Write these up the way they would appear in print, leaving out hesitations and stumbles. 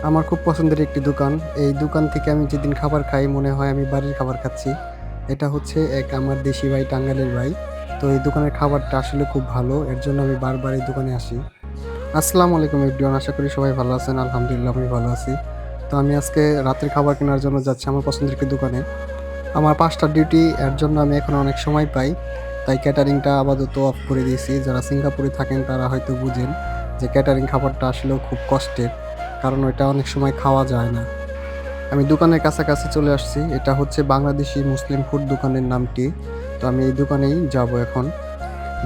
আমার খুব পছন্দের একটি দোকান। এই দোকান থেকে আমি যেদিন খাবার খাই মনে হয় আমি বাড়ির খাবার খাচ্ছি। এটা হচ্ছে এক আমার দেশি ভাই, টাঙ্গাইলের ভাই। তো এই দোকানের খাবারটা আসলে খুব ভালো। এর জন্য আমি বারবার এই দোকানে আসি। আসসালামু আলাইকুম এভরিওয়ান। আশা করি সবাই ভালো আছেন। আলহামদুলিল্লাহ আমি ভালো আছি। তো আমি আজকে রাতের খাবার কেনার জন্য যাচ্ছি আমার পছন্দের একটি দোকানে। আমার ৫ টার ডিউটি, এর জন্য আমি এখন অনেক সময় পাই। তাই ক্যাটারিংটা আপাতত অফ করে দিয়েছি। যারা সিঙ্গাপুরে থাকেন তারা হয়তো বুঝেন যে ক্যাটারিং খাবারটা আসলেও খুব কষ্টের। কারণ ওইটা অনেক সময় খাওয়া যায় না। আমি দোকানের কাছাকাছি চলে আসছি। এটা হচ্ছে বাংলাদেশি মুসলিম ফুড দোকানের নামটি। তো আমি এই দোকানেই যাবো এখন।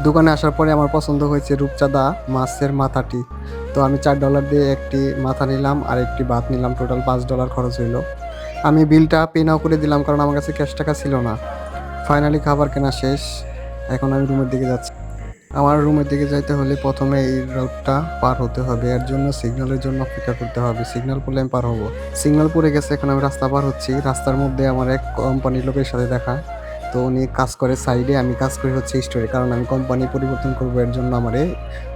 দোকানে আসার পরে আমার পছন্দ হয়েছে রূপচাঁদা মাছের মাথাটি। তো আমি $৪ দিয়ে একটি মাথা নিলাম আর একটি ভাত নিলাম। টোটাল $৫ খরচ হইল। আমি বিলটা পে নাও করে দিলাম কারণ আমার কাছে ক্যাশ টাকা ছিল না। ফাইনালি খাবার কেনা শেষ। এখন আমি রুমের দিকে যাচ্ছি। আমার রুমের দিকে যাইতে হলে প্রথমে এই রোডটা পার হতে হবে। এর জন্য সিগন্যালের জন্য অপেক্ষা করতে হবে। সিগন্যাল পড়লে আমি পার হব। সিগন্যাল পড়ে গেছে, এখন আমি রাস্তা পার হচ্ছি। রাস্তার মধ্যে আমার এক কোম্পানির লোকের সাথে দেখা। তো উনি কাজ করে সাইডে, আমি কাজ করি হচ্ছে স্টোরে। কারণ আমি কোম্পানি পরিবর্তন করবো, এর জন্য আমারে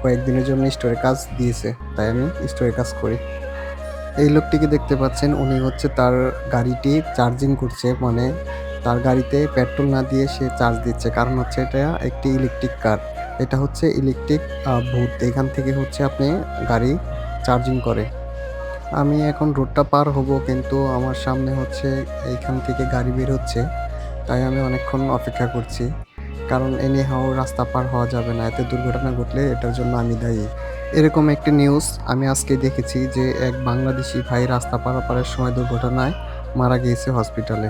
কয়েকদিনের জন্য স্টোরে কাজ দিয়েছে। তাই আমি স্টোরে কাজ করি। এই লোকটিকে দেখতে পাচ্ছেন, উনি হচ্ছে তার গাড়িটি চার্জিং করছে। মানে তার গাড়িতে পেট্রোল না দিয়ে সে চার্জ দিচ্ছে। কারণ হচ্ছে এটা একটি ইলেকট্রিক কার। এটা হচ্ছে ইলেকট্রিক ভূত। এখান থেকে হচ্ছে আপনি গাড়ি চার্জিং করে। আমি এখন রোডটা পার হব, কিন্তু আমার সামনে হচ্ছে এইখান থেকে গাড়ি বের হচ্ছে। তাই আমি অনেকক্ষণ অপেক্ষা করছি। কারণ এনি হাও রাস্তা পার হওয়া যাবে না। এতে দুর্ঘটনা ঘটলে এটার জন্য আমি দায়ী। এরকম একটি নিউজ আমি আজকে দেখেছি যে এক বাংলাদেশি ভাই রাস্তা পারাপারের সময় দুর্ঘটনায় মারা গিয়েছে হসপিটালে।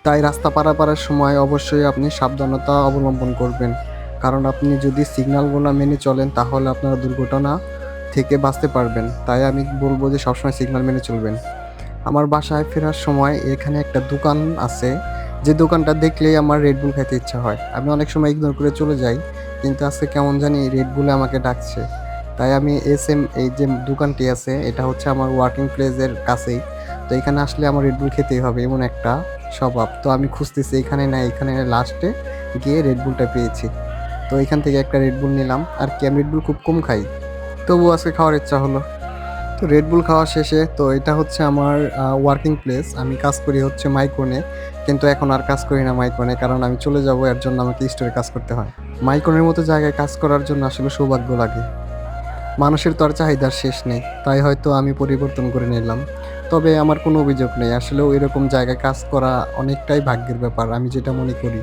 তাই রাস্তা পারাপারের সময় অবশ্যই আপনি সাবধানতা অবলম্বন করবেন। কারণ আপনি যদি সিগন্যালগুলো মেনে চলেন তাহলে আপনারা দুর্ঘটনা থেকে বাঁচতে পারবেন। তাই আমি বলব যে সবসময় সিগন্যাল মেনে চলবেন। আমার বাসায় ফেরার সময় এখানে একটা দোকান আছে, যে দোকানটা দেখলেই আমার রেড বুল খেতে ইচ্ছা হয়। আমি অনেক সময় ইগনোর করে চলে যাই, কিন্তু আজকে কেমন জানি রেড বুলে আমাকে ডাকছে। তাই আমি এই যে দোকানটি আছে এটা হচ্ছে আমার ওয়ার্কিং প্লেসের কাছেই। তো এখানে আসলে আমার রেড বুল খেতেই হবে, এমন একটা স্বভাব। তো আমি খুঁজতেছি এখানে না, এখানে লাস্টে গিয়ে রেড বুলটা পেয়েছি। তো এখান থেকে একটা রেড বুল নিলাম। আর কি আমি রেড বুল খুব কম খাই, তবুও আজকে খাওয়ার ইচ্ছা হলো। তো রেড বুল খাওয়া শেষে, তো এটা হচ্ছে আমার ওয়ার্কিং প্লেস। আমি কাজ করি হচ্ছে মাইক্রোনে, কিন্তু এখন আর কাজ করি না মাইক্রোনে, কারণ আমি চলে যাব। এর জন্য আমাকে স্টোরে কাজ করতে হয়। মাইক্রোনের মতো জায়গায় কাজ করার জন্য আসলে সৌভাগ্য লাগে। মানুষের তো আর চাহিদার শেষ নেই, তাই হয়তো আমি পরিবর্তন করে নিলাম। তবে আমার কোনো অভিযোগ নেই। আসলেও এরকম জায়গায় কাজ করা অনেকটাই ভাগ্যের ব্যাপার, আমি যেটা মনে করি।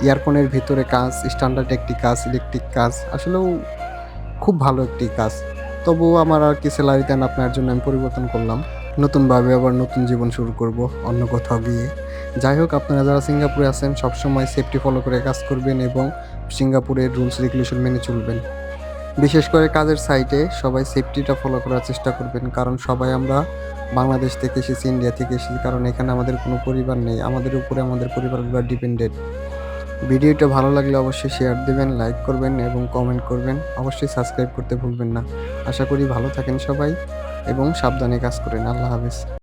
ইয়ারফোনের ভিতরে কাজ, স্ট্যান্ডার্ড একটি কাজ, ইলেকট্রিক কাজ, আসলেও খুব ভালো একটি কাজ। তবুও আমার আর কি স্যালারি দেন, আপনার জন্য আমি পরিবর্তন করলাম। নতুনভাবে আবার নতুন জীবন শুরু করব অন্য কোথাও গিয়ে। যাই হোক, আপনারা যারা সিঙ্গাপুরে আছেন সবসময় সেফটি ফলো করে কাজ করবেন এবং সিঙ্গাপুরের রুলস রেগুলেশন মেনে চলবেন। বিশেষ করে কাজের সাইটে সবাই সেফটিটা ফলো করার চেষ্টা করবেন। কারণ সবাই আমরা বাংলাদেশ থেকে এসেছি, ইন্ডিয়া থেকে এসেছি, কারণ এখানে আমাদের কোনো পরিবার নেই। আমাদের উপরে আমাদের পরিবারগুলো ডিপেন্ডেন্ট। ভিডিওটা ভালো লাগলে অবশ্যই শেয়ার দেবেন, লাইক করবেন এবং কমেন্ট করবেন। অবশ্যই সাবস্ক্রাইব করতে ভুলবেন না। আশা করি ভালো থাকেন সবাই এবং সাবধানে কাজ করেন। আল্লাহ হাফেজ।